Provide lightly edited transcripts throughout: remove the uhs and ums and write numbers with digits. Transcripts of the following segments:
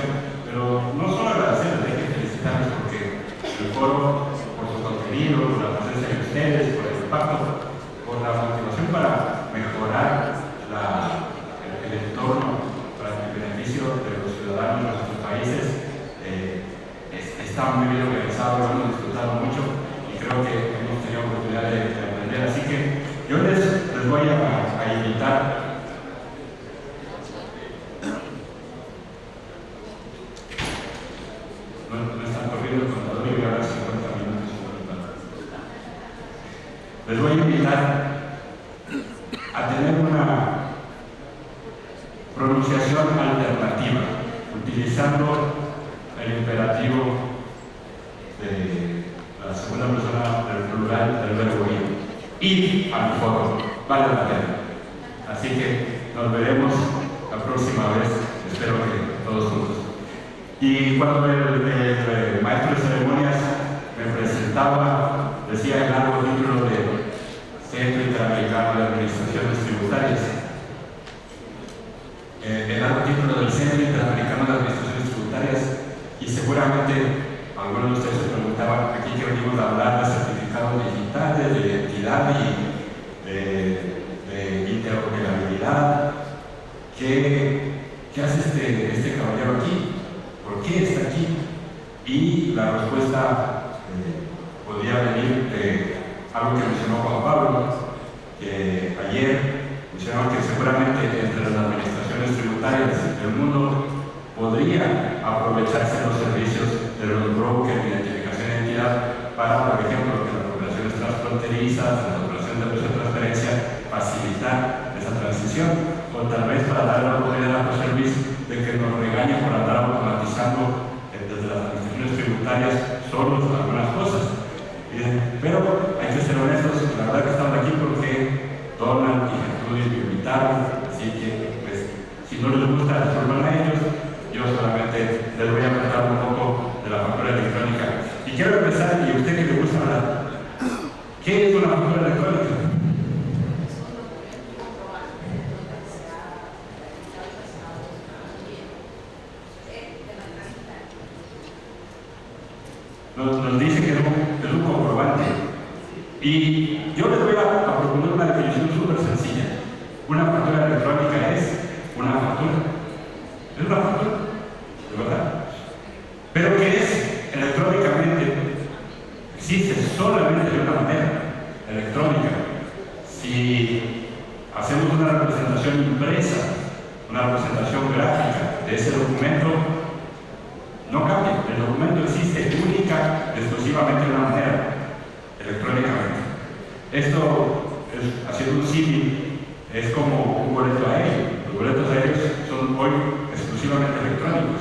atención, pero no solo agradecerles, hay que felicitarles porque el foro, por su contenido, por la presencia de ustedes, por el impacto, por la motivación para mejorar el entorno para el beneficio de los ciudadanos de nuestros países, está muy bien organizado, lo hemos disfrutado mucho y creo que hemos tenido oportunidad de aprender. Así que yo les voy a invitar. No están corriendo el contador y voy a hablar 50 minutos. Les voy a invitar a tener una pronunciación alternativa, utilizando el imperativo de la segunda persona del plural del verbo ir al foro, vale la pena. Así que nos veremos la próxima vez, espero que todos juntos. Y cuando el maestro de ceremonias me presentaba, decía el largo título de Centro Interamericano de Administraciones Tributarias. El largo título del Centro Interamericano de Administraciones Tributarias, y seguramente algunos de ustedes se preguntaban aquí que venimos a hablar de certificados digitales, de identidad y de interoperabilidad. ¿Qué hace este caballero aquí? ¿Por qué está aquí? Y la respuesta podría venir de algo que mencionó Juan Pablo, que ayer mencionaba que seguramente entre las administraciones tributarias del mundo podría aprovecharse los servicios de los brokers de identificación de identidad para, por ejemplo, que las operaciones transfronterizas, las operaciones de precio de transferencia, facilitar esa transición, o tal vez para dar la oportunidad a los servicios de que nos regañen por andar automatizando desde las administraciones tributarias solos algunas cosas. Pero hay que ser honestos, la verdad que estamos aquí porque Donald y Gertrudis me invitaron, así que pues, si no les gusta, resuelvan a ellos. Yo solamente les voy a contar un poco de la factura electrónica. Y quiero empezar, y a usted que le gusta hablar, ¿qué es una factura electrónica? Nos dice que es un comprobante. Y yo les voy a proponer una definición súper sencilla. Una factura electrónica es una factura. Es una factura, ¿de verdad? Pero que es electrónicamente, existe solamente de una manera, electrónica. Si hacemos una representación impresa, una representación gráfica de ese documento, no cambia, el documento existe única, exclusivamente de una manera, electrónicamente. Esto, haciendo un símil, es como un boleto aéreo. Los boletos aéreos son hoy exclusivamente electrónicos.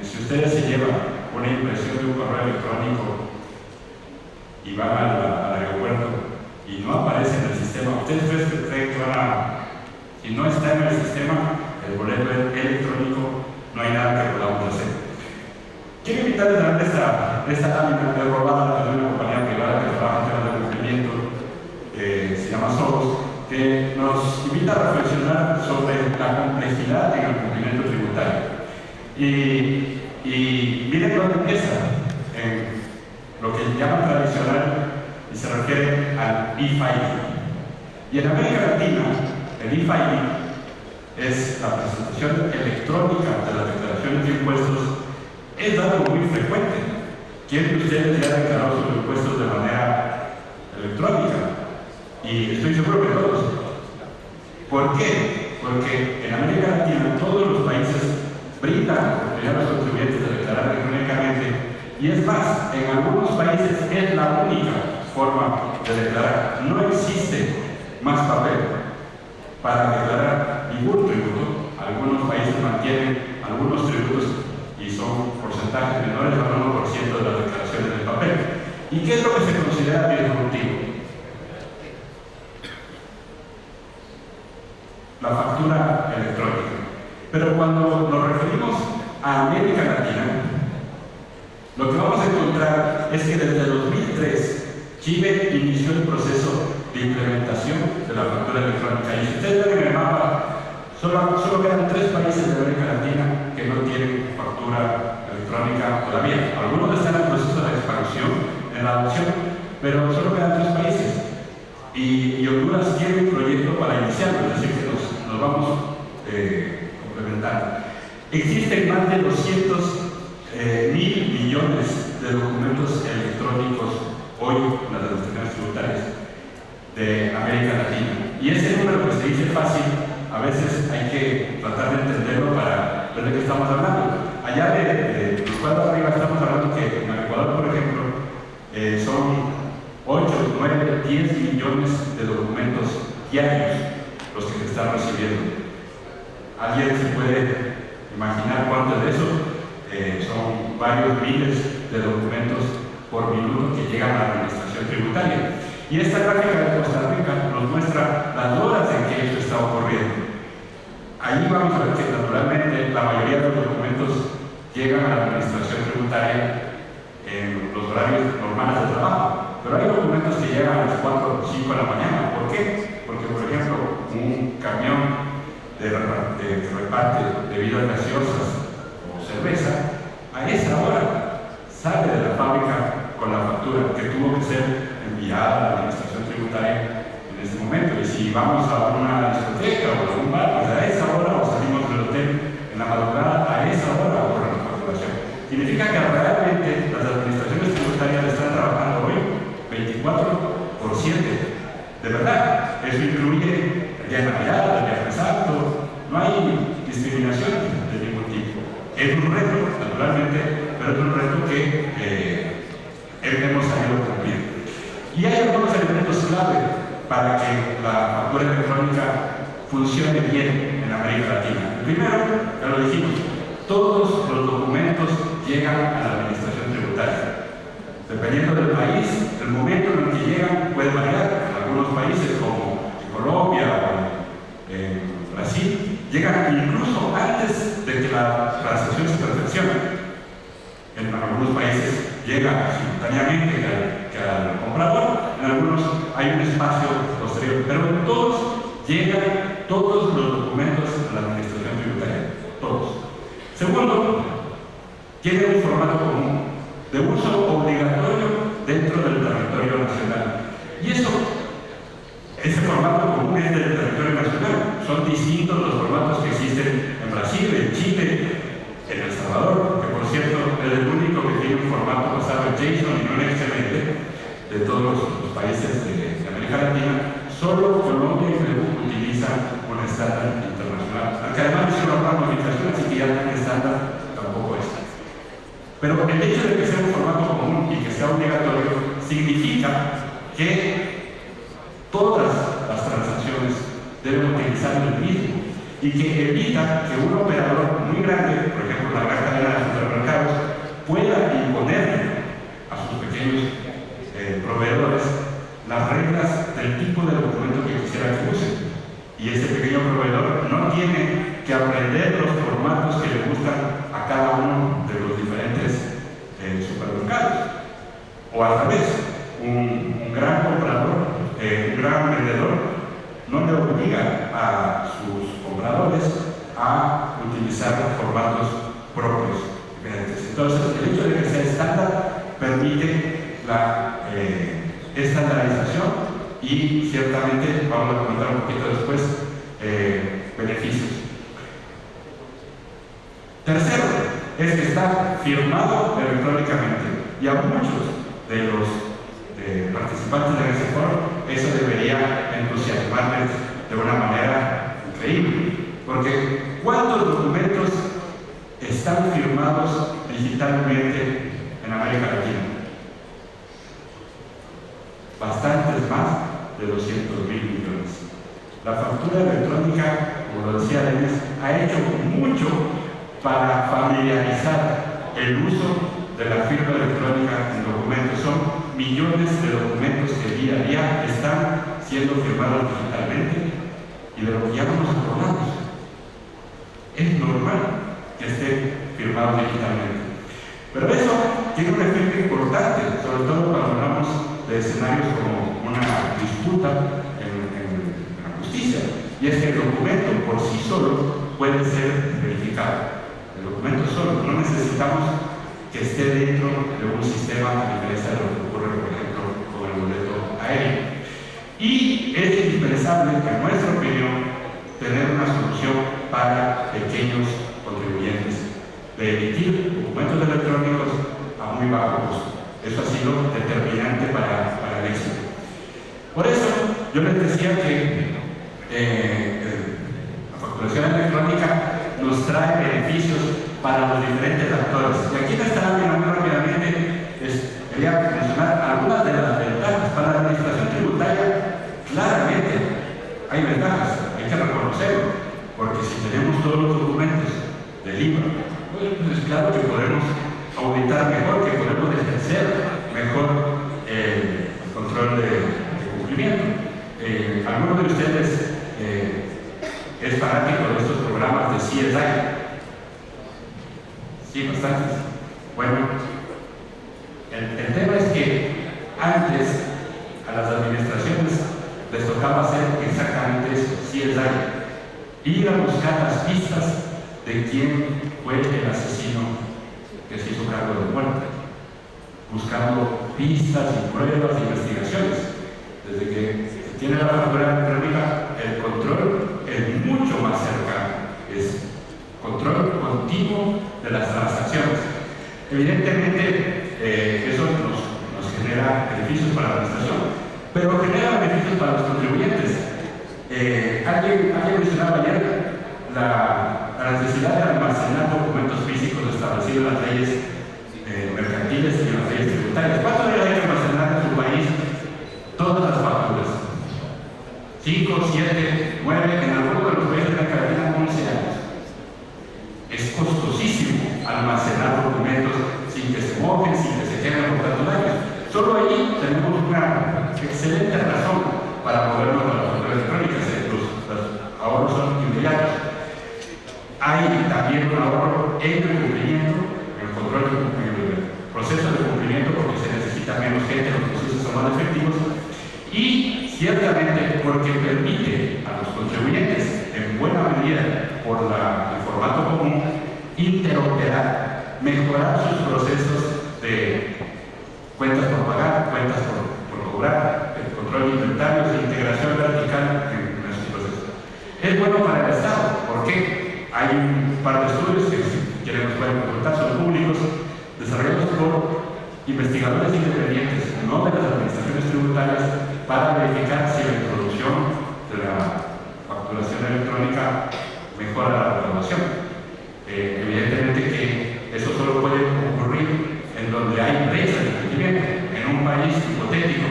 Si ustedes se llevan una impresión de un correo electrónico y van al aeropuerto y no aparece en el sistema, ustedes creen que van a... Si no está en el sistema, el boleto electrónico, no hay nada que podamos hacer. Quiero invitarles a ver esta lámina que he robado de una compañía privada que trabaja en temas de cumplimiento, se llama Soros, que nos invita a reflexionar sobre la complejidad en el cumplimiento tributario. Y miren dónde empieza, en lo que llaman tradicional y se refiere al e-filing. Y en América Latina, el e-filing es la presentación electrónica de las declaraciones de impuestos. Es algo muy frecuente. ¿Quién de ustedes ya ha declarado sus impuestos de manera electrónica? Y estoy seguro que todos. ¿Por qué? Porque en América Latina todos los países brindan la oportunidad a los contribuyentes de declarar electrónicamente, y es más, en algunos países es la única forma de declarar. No existe más papel para declarar ningún tributo. Algunos países mantienen algunos tributos y son porcentajes menores al 1% de las declaraciones de papel. ¿Y qué es lo que se considera disruptivo? La factura electrónica. Pero cuando nos referimos a América Latina, lo que vamos a encontrar es que desde 2003 Chile inició el proceso de implementación de la factura electrónica. Y si ustedes ven en el mapa, solo quedan 3 países de América Latina que no tienen factura electrónica todavía. Algunos están en proceso de expansión, en la adopción, pero solo quedan 3 países. Y Honduras tiene un proyecto para iniciarlo, es decir, que nos vamos complementando. Existen más de 200.000 millones de documentos electrónicos hoy en las administraciones tributarias de América Latina. Y ese número que se dice fácil, a veces hay que tratar de entenderlo para ver de qué estamos hablando. Allá de los cuadros arriba estamos hablando que en el Ecuador, por ejemplo, son 8, 9, 10 millones de documentos diarios los que se están recibiendo. ¿Alguien se puede imaginar cuánto de eso? Son varios miles de documentos por minuto que llegan a la administración tributaria. Y esta gráfica de Costa Rica nos muestra las horas en que esto está ocurriendo. Ahí vamos a ver que naturalmente la mayoría de los documentos llegan a la administración tributaria en los horarios normales de trabajo. Pero hay documentos que llegan a las 4 o 5 de la mañana. ¿Por qué? Porque, por ejemplo, un camión que reparte bebidas gaseosas o cerveza, a esa hora sale de la fábrica con la factura que tuvo que ser enviada a la administración tributaria en este momento. Y si vamos a una discoteca o a un bar, pues a esa hora, o salimos del hotel en la madrugada, a esa hora ocurre la facturación. Significa que realmente las administraciones tributarias están trabajando hoy 24/7. De verdad, eso incluye el día de Navidad, el día de Santo, no hay discriminación de ningún tipo. Es un reto, naturalmente, pero es un reto que hemos sabido cumplir. Y hay algunos elementos clave para que la factura electrónica funcione bien en América Latina. El primero, ya lo dijimos, todos los documentos llegan a la administración tributaria. Dependiendo del país, el momento en el que llegan puede variar. En algunos países como en Colombia o en Brasil, llegan incluso antes de que la transacción se perfeccione. En algunos países llega simultáneamente que al comprador, en algunos hay un espacio posterior, pero en todos llegan todos los documentos a la administración tributaria, todos. Segundo, tiene un formato común de uso obligatorio dentro del territorio nacional. Y ese formato común es del territorio nacional. Son distintos los formatos que existen en Brasil, en Chile, en El Salvador, que por cierto es el único que tiene un formato basado en JSON y no en XML de todos los países de América Latina. Solo Colombia y Perú utilizan un estándar internacional, aunque además hicieron una modificación, así que ya no hay estándar tampoco es. Pero el hecho de que sea un formato común y que sea obligatorio significa que todas las transacciones deben utilizar el mismo y que evita que un operador muy grande, por ejemplo la gran cadena de supermercados, pueda imponerle a sus pequeños proveedores las reglas del tipo de documento que quisiera que usen. Y ese pequeño proveedor no tiene que aprender los formatos que le gustan a cada uno de los diferentes supermercados. O al revés, un gran comprador, un gran vendedor, no le obliga a sus compradores a utilizar formatos propios. Entonces, el hecho de que sea estándar permite la estandarización y ciertamente, vamos a comentar un poquito después, beneficios. Tercero, es que está firmado electrónicamente y a muchos de los participantes de ese foro eso debería entusiasmarles de una manera increíble, porque ¿cuántos documentos están firmados digitalmente en América Latina? Bastantes más de 200.000 millones. La factura electrónica, como lo decía Denis, ha hecho mucho para familiarizar el uso de la firma electrónica en documentos. Son millones de documentos que día a día están siendo firmados digitalmente y de lo que ya no nos acordamos. Es normal que estén firmados digitalmente. Pero eso tiene un efecto importante, sobre todo cuando hablamos de escenarios como una disputa en la justicia, y es que el documento por sí solo puede ser verificado. el documento solo, no necesitamos que esté dentro de un sistema a diferencia de lo que ocurre, por ejemplo, con el boleto aéreo. Y es indispensable, en nuestra opinión, tener una solución para pequeños contribuyentes de emitir documentos electrónicos a muy bajo costo. Eso ha sido determinante para el éxito. Por eso, yo les decía que la facturación electrónica nos trae beneficios para los diferentes actores. Y aquí en esta lámina, muy rápidamente, quería mencionar algunas de las ventajas. Para la administración tributaria, claramente hay ventajas, hay que reconocerlo, porque si tenemos todos los documentos del IVA, pues es claro que podemos auditar mejor, que podemos ejercer mejor el control de cumplimiento. ¿Alguno de ustedes es fanático de estos programas de CSI? Sí, bastantes. Bueno, el tema es que antes a las administraciones les tocaba hacer exactamente eso, CSI, ir a buscar las pistas de quién fue el asesino que se hizo cargo de muerte, buscando pistas y pruebas e investigaciones. Desde que se tiene la factura electrónica, el control es mucho más cercano, es control continuo de las transacciones. Evidentemente, eso nos genera beneficios para la administración, pero genera beneficios para los contribuyentes. Alguien mencionaba ayer la necesidad de almacenar documentos físicos establecidos en las leyes mercantiles y en las leyes tributarias. ¿Cuánto días hay que almacenar en su país todas las facturas? 5, 7, 9, en algunos de los países de América Latina 11 años. Es costosísimo almacenar documentos sin que se mojen, sin que se queden por tantos años. Solo ahí tenemos una excelente razón para movernos a la factura electrónica. Los ahorros son inmediatos. Hay también un ahorro en el cumplimiento, en el control del proceso de cumplimiento, porque se necesita menos gente, los procesos son más efectivos, y ciertamente porque permite a los contribuyentes, en buena medida por el formato común, interoperar, mejorar sus procesos de cuentas por pagar, cuentas por cobrar, el control de inventarios e integración vertical en nuestros procesos. Es bueno para el Estado, porque hay un par de estudios que, si quieren, nos pueden consultar, son públicos, desarrollados por investigadores independientes, no de las administraciones tributarias, para verificar si la introducción de la facturación electrónica mejora la recaudación. Evidentemente que eso solo puede ocurrir en donde hay brechas de cumplimiento. En un país hipotético,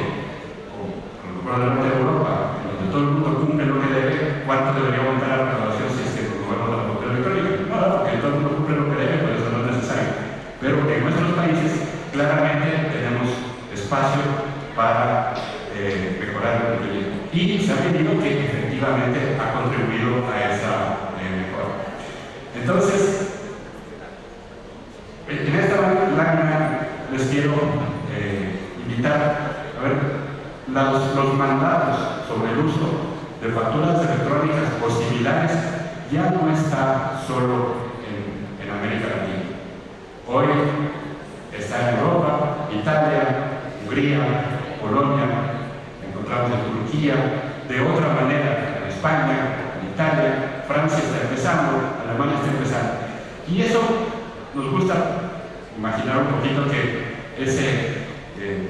como por el norte de Europa, en donde todo el mundo cumple lo que debe, ¿cuánto debería aumentar la recaudación si es que promovemos la factura electrónica? No, porque todo el mundo cumple lo que debe, pero eso no es necesario. Pero en nuestros países, claramente tenemos espacio para mejorar el cumplimiento. Y se ha visto que efectivamente ha contribuido a esa mejora. Entonces, en esta lámina les quiero invitar a ver los mandatos sobre el uso de facturas electrónicas o similares. Ya no está solo en América Latina. Hoy está en Europa, Italia, Hungría, Polonia, encontramos en Turquía, de otra manera en España, en Italia, Francia está empezando, Alemania está empezando. Y eso nos gusta imaginar un poquito que ese,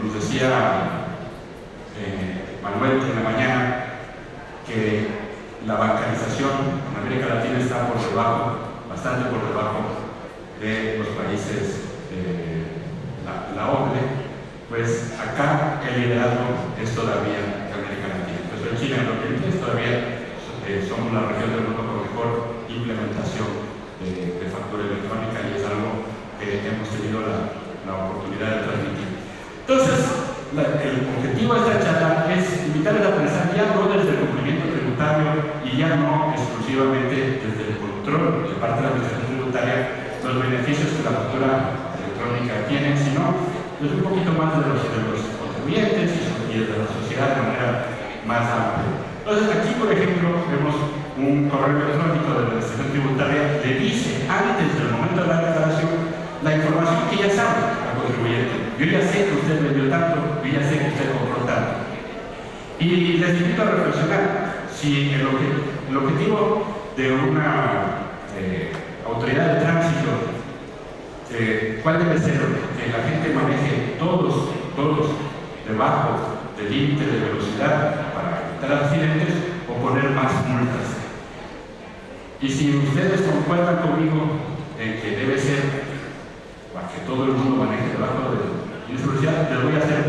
nos decía Manuel en la mañana, que la bancarización en América Latina está por debajo, bastante por debajo de los países de la OCDE. Pues acá el liderazgo es todavía de América Latina. Pues en Chile, en lo que es todavía somos la región del mundo con mejor implementación de factura electrónica, y es algo que hemos tenido la oportunidad de transmitir. Entonces, el objetivo de esta charla es invitarles a pensar ya no desde el cumplimiento tributario y ya no exclusivamente desde el control de parte de la administración tributaria los beneficios que la factura electrónica tiene, sino desde un poquito más de los contribuyentes y de la sociedad de manera más amplia. Entonces, aquí, por ejemplo, vemos un correo electrónico de la administración tributaria, le dice antes del momento contribuyente. Yo ya sé que usted me dio tanto, yo ya sé que usted compró tanto. Y les invito a reflexionar si el objetivo de una autoridad de tránsito, ¿cuál debe ser? Que la gente maneje todos debajo del límite de velocidad para evitar accidentes o poner más multas. Y si ustedes concuerdan conmigo en que debe ser para que todo el mundo maneje debajo del límite de velocidad, les voy a hacer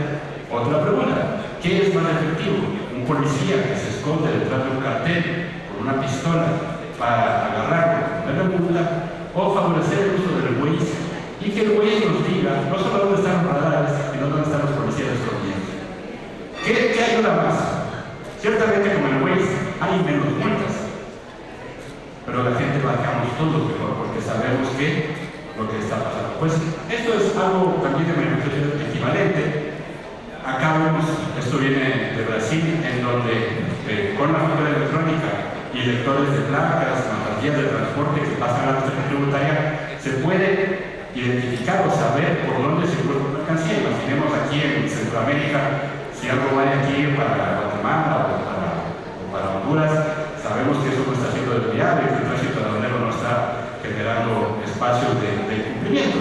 otra pregunta. ¿Qué es más efectivo? ¿Un policía que se esconde detrás de un cartel con una pistola para agarrarlo, ponerle multa, o favorecer el uso del Waze y que el Waze nos diga no solo dónde están los radares, sino dónde están los policías escondidos? ¿Qué ayuda más? Ciertamente con el Waze hay menos multas, pero la gente bajamos todos mejor porque sabemos lo que está pasando. Pues esto es algo también de manifestación equivalente. Acá vemos, esto viene de Brasil, en donde con la factura electrónica y lectores de placas, mandarías de transporte que pasan a la administración tributaria, se puede identificar o saber por dónde se encuentra una mercancía. Imaginemos aquí en Centroamérica, si algo va de aquí para Guatemala o para Honduras, sabemos que eso no está siendo desviado y que el tránsito aduanero no está generando espacios de cumplimiento.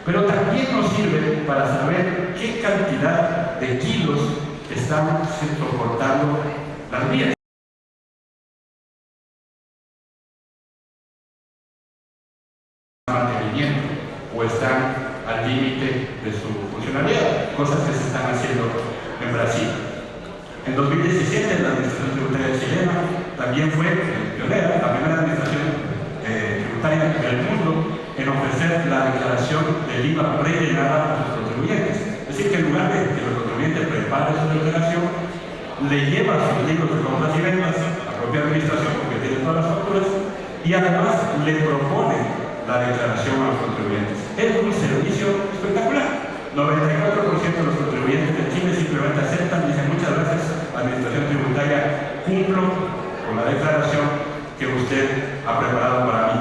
Pero también nos sirve para saber qué cantidad de kilos están soportando las vías. Mantenimiento o están al límite de su funcionalidad, cosas que se están haciendo en Brasil. En 2017 la administración tributaria chilena también fue pionera, la primera administración tributaria del mundo en ofrecer la declaración del IVA prellenada a sus contribuyentes. Es decir, que en lugar de que el contribuyente prepare su declaración, le lleva sus libros de compras y ventas a la propia administración, porque tiene todas las facturas, y además le propone la declaración a los contribuyentes. Es un servicio espectacular. 94% de los contribuyentes de Chile simplemente aceptan y dicen muchas gracias, administración tributaria, cumplo con la declaración que usted ha preparado para mí.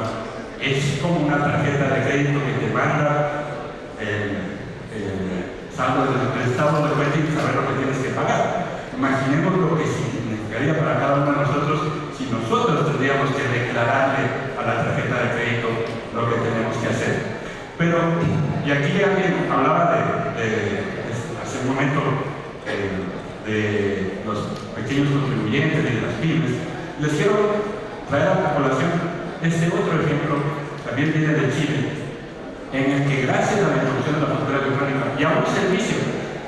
Es como una tarjeta de crédito que te manda el saldo del estado de cuenta y saber lo que tienes que pagar. Imaginemos lo que significaría para cada uno de nosotros si nosotros tendríamos que declararle a la tarjeta de crédito lo que tenemos que hacer. Pero, y aquí alguien hablaba hace un momento de los pequeños contribuyentes y de las pymes. Les quiero traer a la colación este otro ejemplo, también viene de Chile, en el que gracias a la introducción de la factura electrónica y a un servicio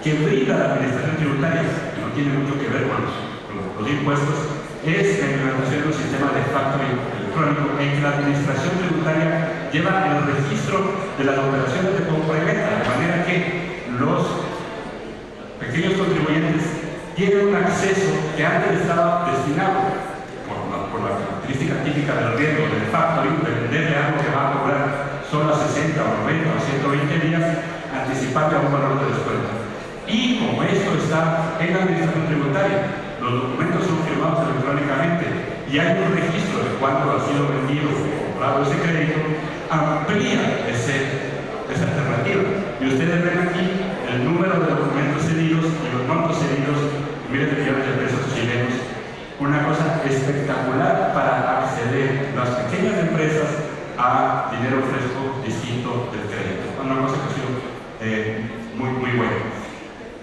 que brinda la administración tributaria, que no tiene mucho que ver con los impuestos, es la implementación de un sistema de factoring electrónico en que la administración tributaria lleva el registro de las operaciones de compra y venta, de manera que los pequeños contribuyentes tienen un acceso que antes estaba destinado por la característica típica del riesgo del factoring, de venderle algo que va a cobrar solo a 60 o 90 o 120 días, anticiparle a un valor de descuento. Y como esto está en la administración tributaria, los documentos son firmados electrónicamente y hay un registro de cuándo ha sido vendido o comprado ese crédito, amplía esa alternativa. Y ustedes ven aquí el número de documentos cedidos y los montos cedidos, miles de millones de pesos chilenos. Una cosa espectacular para acceder las pequeñas empresas a dinero fresco distinto del crédito. Una cosa que ha sido muy buena.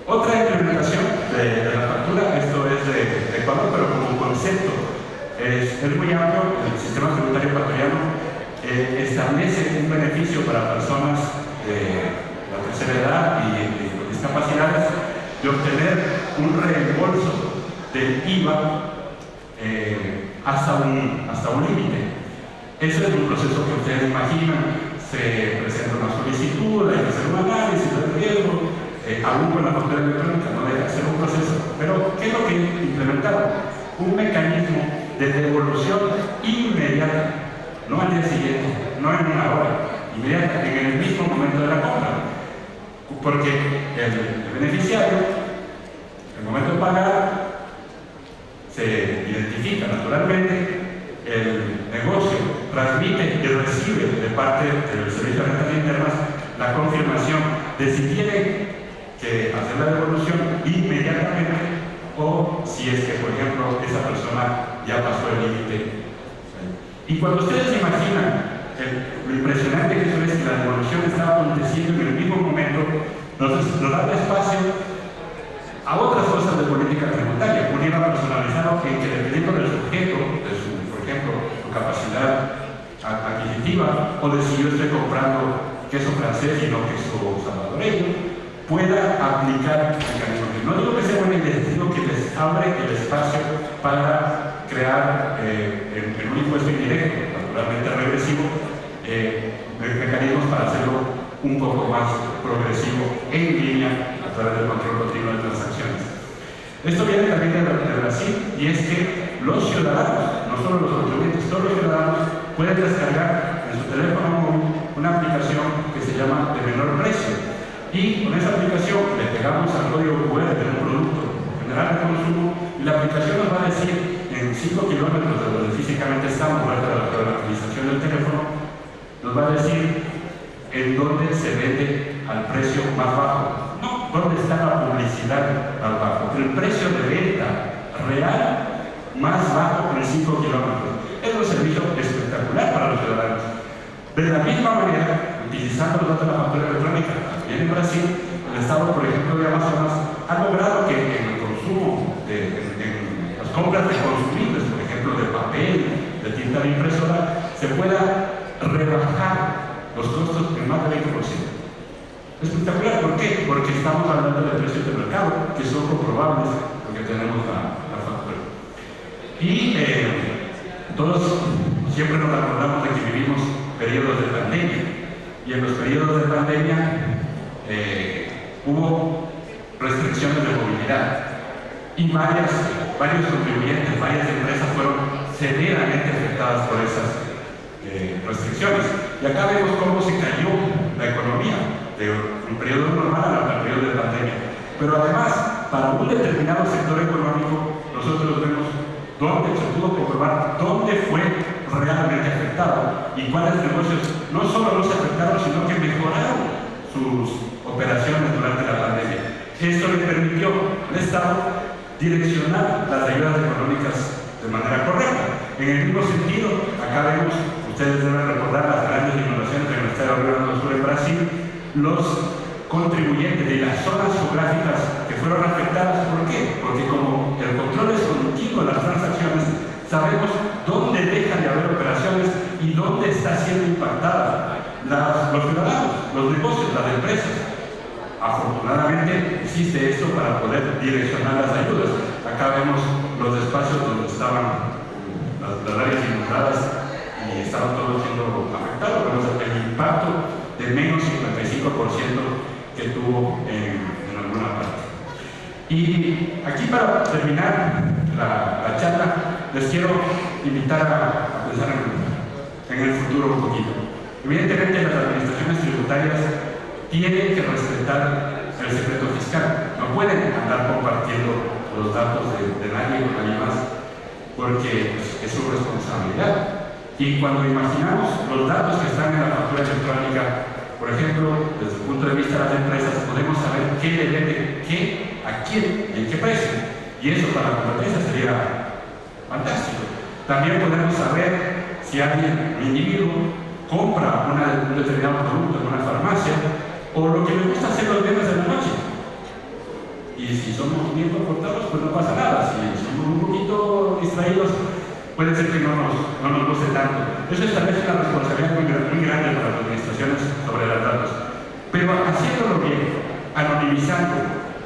Otra implementación de la factura, esto es de Ecuador, pero como concepto es muy amplio. El sistema tributario ecuatoriano establece un beneficio para personas de la tercera edad y con discapacidades de obtener un reembolso del IVA hasta un límite. Eso es un proceso que ustedes imaginan. Se presenta una solicitud, hay que hacer un análisis del riesgo, aún con la factura electrónica no deja de ser un proceso. Pero, ¿qué es lo que implementaron? Un mecanismo de devolución inmediata, no al día siguiente, no en una hora, inmediata, en el mismo momento de la compra. Porque el beneficiario, en el momento de pagar, se identifica naturalmente, el negocio transmite y recibe de parte del Servicio de Rentas Internas la confirmación de si tiene que hacer la devolución inmediatamente o si es que, por ejemplo, esa persona ya pasó el límite. Y cuando ustedes se imaginan lo impresionante que eso es que la devolución está aconteciendo en el mismo momento, nos da espacio a otras cosas de política tributaria, un IVA personalizado que dependiendo del sujeto, de su, por ejemplo, su capacidad adquisitiva, o de si yo estoy comprando queso francés y no queso salvadoreño, pueda aplicar mecanismos. No digo que sea buena idea, sino que les abre el espacio para crear en un impuesto indirecto, naturalmente regresivo, mecanismos para hacerlo un poco más progresivo en línea a través del control continuo de transacciones. Esto viene también de Brasil, y es que los ciudadanos, no solo los contribuyentes, todos los ciudadanos pueden descargar en su teléfono móvil una aplicación que se llama de menor precio. Y con esa aplicación le pegamos al código QR de un producto general de consumo y la aplicación nos va a decir en 5 kilómetros de donde físicamente estamos, de la utilización del teléfono, nos va a decir en dónde se vende al precio más bajo, no dónde está la publicidad más bajo, el precio de venta real más bajo en 5 kilómetros. Es un servicio espectacular para los ciudadanos. De la misma manera, utilizando los datos de la factura electrónica, también en Brasil, el Estado, por ejemplo, de Amazonas, ha logrado que en el consumo, en las compras de consumibles, por ejemplo, de papel, de tinta de impresora, se pueda rebajar los costos en más del 20%. Espectacular, ¿por qué? Porque estamos hablando de precios de mercado, que son comprobables, porque tenemos la factura. Y todos siempre nos acordamos de que vivimos periodos de pandemia, y en los periodos de pandemia hubo restricciones de movilidad y varios contribuyentes, varias empresas fueron severamente afectadas por esas restricciones. Y acá vemos cómo se cayó la economía de un periodo normal al periodo de pandemia. Pero además, para un determinado sector económico, nosotros vemos dónde se pudo comprobar dónde fue realmente afectado y cuáles negocios no solo no se afectaron, sino que mejoraron sus operaciones durante la pandemia. Esto le permitió al Estado direccionar las ayudas económicas de manera correcta. En el mismo sentido, acá vemos, ustedes deben recordar las grandes innovaciones que nos está Río Sur en Brasil, los contribuyentes de las zonas geográficas que fueron afectadas. ¿Por qué? Porque como el control es continuo de las transacciones, sabemos dónde dejan de haber operaciones y dónde está siendo impactada los ciudadanos, los negocios, las empresas. Afortunadamente existe esto para poder direccionar las ayudas. Acá vemos los espacios donde estaban las áreas inundadas y estaban todos siendo afectados. Vemos el impacto de menos 55% que tuvo en alguna parte. Y aquí, para terminar la charla, les quiero invitar a pensar en el futuro un poquito. Evidentemente, las administraciones tributarias tienen que respetar el secreto fiscal. No pueden andar compartiendo los datos de nadie con nadie más, porque es su responsabilidad. Y cuando imaginamos los datos que están en la factura electrónica, por ejemplo, desde el punto de vista de las empresas, podemos saber qué le debe qué, a quién y en qué precio. Y eso para la competencia sería fantástico. También podemos saber si alguien, un individuo, compra un determinado producto en una farmacia, o lo que le gusta hacer los viernes de la noche. Y si somos bien comportados, pues no pasa nada. Si somos un poquito distraídos, puede ser que no nos guste tanto. Eso establece una responsabilidad muy grande para las administraciones sobre los datos. Pero haciéndolo bien, anonimizando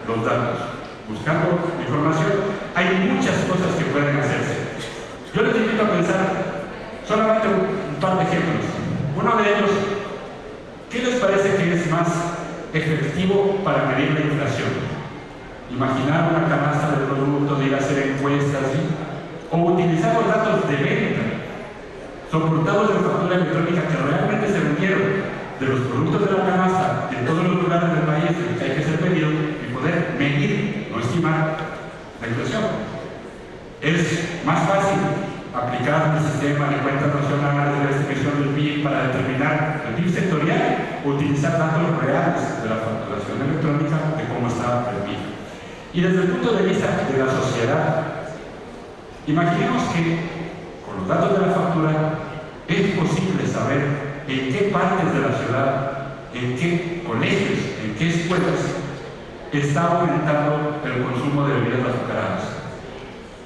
los datos, buscando información, hay muchas cosas que pueden hacerse. Yo les invito a pensar solamente un par de ejemplos. Uno de ellos, ¿qué les parece que es más efectivo para medir la inflación? Imaginar una canasta de productos, ir a hacer encuestas, ¿sí? O utilizar los datos de venta soportados en factura electrónica que realmente se vendieron de los productos de la canasta en todos los lugares del país que hay que ser pedido y poder medir, no estimar, la inflación. Es más fácil aplicar el sistema de cuentas nacionales de la distribución del PIB para determinar el PIB sectorial utilizar datos reales de la facturación electrónica de cómo está el PIB. Y desde el punto de vista de la sociedad, imaginemos que con los datos de la factura es posible saber en qué partes de la ciudad, en qué colegios, en qué escuelas está aumentando el consumo de bebidas azucaradas.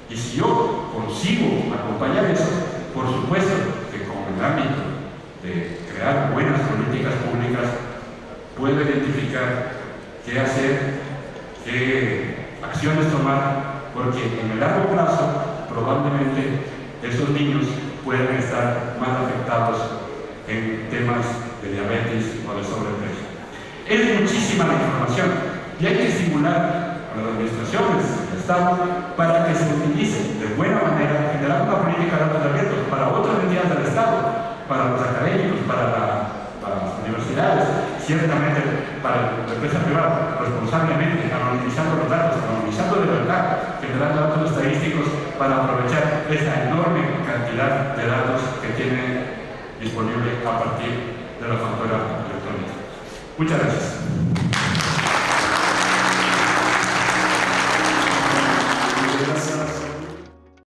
Y si yo consigo acompañar eso, por supuesto que con el ámbito de crear buenas políticas públicas, puedo identificar qué hacer, qué acciones tomar, porque en el largo plazo probablemente esos niños pueden estar más afectados en temas de diabetes o de sobrepeso. Es muchísima la información y hay que estimular a las administraciones del Estado para que se utilice de buena manera, generar una política de datos abiertos para otras entidades del Estado, para los académicos, para las universidades, ciertamente para la empresa privada, responsablemente, anonimizando los datos, anonimizando de verdad, generando datos estadísticos para aprovechar esa enorme cantidad de datos que tiene disponible a partir de la factura electrónica. Muchas gracias.